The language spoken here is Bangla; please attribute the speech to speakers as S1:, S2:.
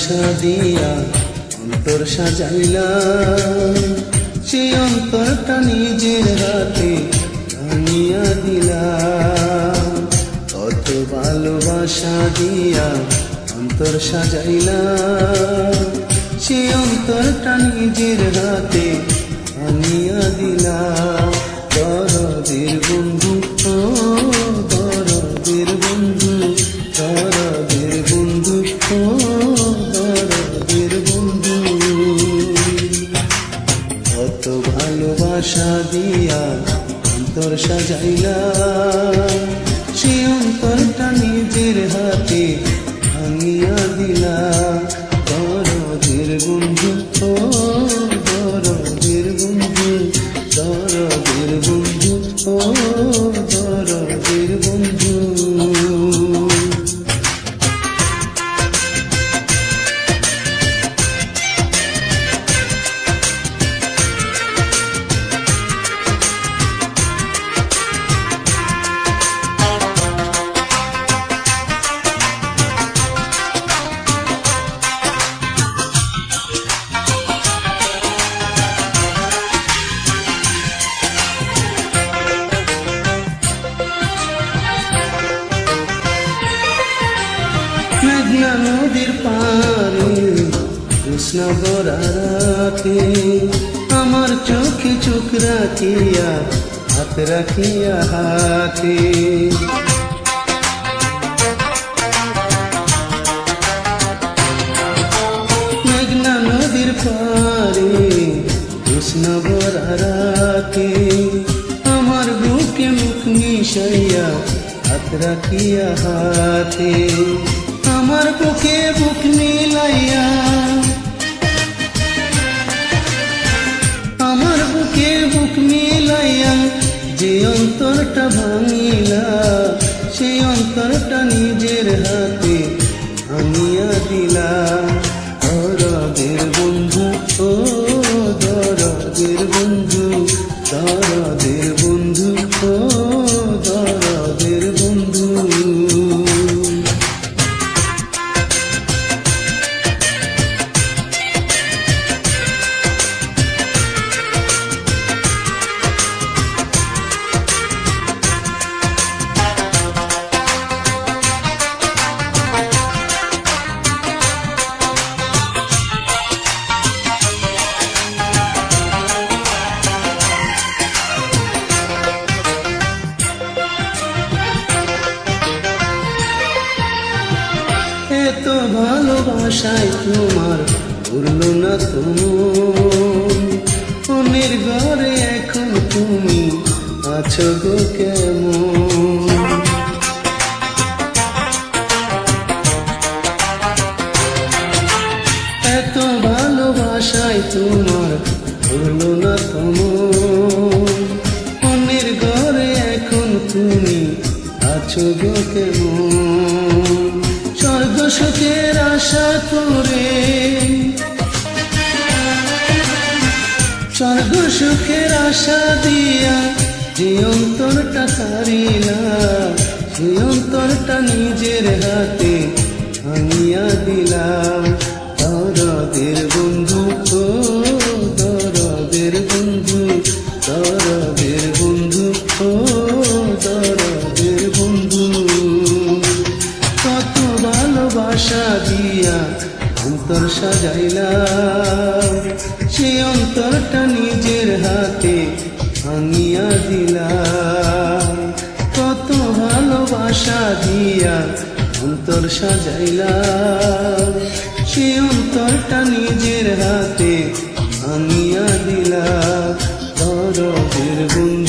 S1: ভালোবাসা দিয়া অন্তর সাজাইলাম, সেই অন্তরটা নিজের হাতে ভাঙিয়া দিলাম। কত ভালোবাসা দিয়া অন্তর সাজাইলাম, সেই অন্তরটা নিজের হাতে ভাঙিয়া দিলাম। দরদের বন্ধু, ও দরদের বন্ধু, দরদের বন্ধু, ও দরদের বন্ধু। কত ভালোবাসা দিয়া অন্তর সাজাইলাম, সেই অন্তরটা নিজের হাতে ভাঙিয়া দিলাম। দরদের বন্ধু, ও দরদের বন্ধু, দরদের বন্ধু, ও দরদের বন্ধু। মেঘনা নদীর পারে কৃষ্ণ রাতে, আমার চোখে চোখ রাখিয়া হাত রাখিয়া হাতে। মেঘনা নদীর পারে কৃষ্ণ রাতে, আমার বুকে মুখ মিশাইয়া হাত রাখিয়া হাতে। আমার বুকে বুক মিলাইয়া, আমার বুকে বুক মিলাইয়া যে অন্তরটা ভাঙিলা, সেই অন্তরটা নিজের হাতে ভাঙিয়া দিলা। দরদের বন্ধু, ও দরদের বন্ধু, দরদের বন্ধু, ও দরদের বন্ধু। এত ভালোবাসায় তোমার করলো না তুমি, অন্যের ঘরে এখন তুমি আছো গো কেমন। এত ভালোবাসায় তোমার করলো না তুমি, অন্যের ঘরে এখন তুমি আছো গো কেমন। স্বর্গ সুখের আশা করে, স্বর্গ সুখের আশা দিয়া যে অন্তরটা কারিলা, সে অন্তরটা নিজের হাতে ভাঙিয়া দিলাম। দরদের বন্ধু, ও দরদের বন্ধু, দরদের বন্ধু, ও দরদের বন্ধু। কত ভালোবাসা দিয়া অন্তর সাজাইলাম, সেই অন্তরটা নিজের হাতে ভাঙিয়া দিলাম। কত ভালোবাসা দিয়া অন্তর সাজাইলাম, সেই অন্তরটা নিজের হাতে ভাঙিয়া দিলাম। দরদের বন্ধু।